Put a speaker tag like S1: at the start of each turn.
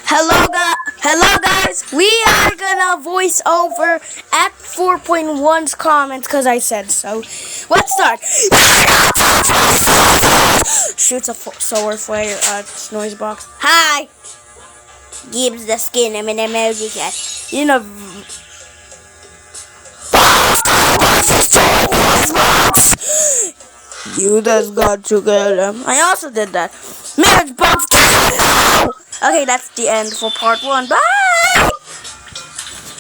S1: Hello guys. We are gonna voice over At-4.1's comments because I said so. Let's start. Shoots a solar flare noise box. Hi. Gives the skin him an emoji cat. You know. You just got to kill him. I also did that. Marriage box. Okay, that's the end for part 1. Bye.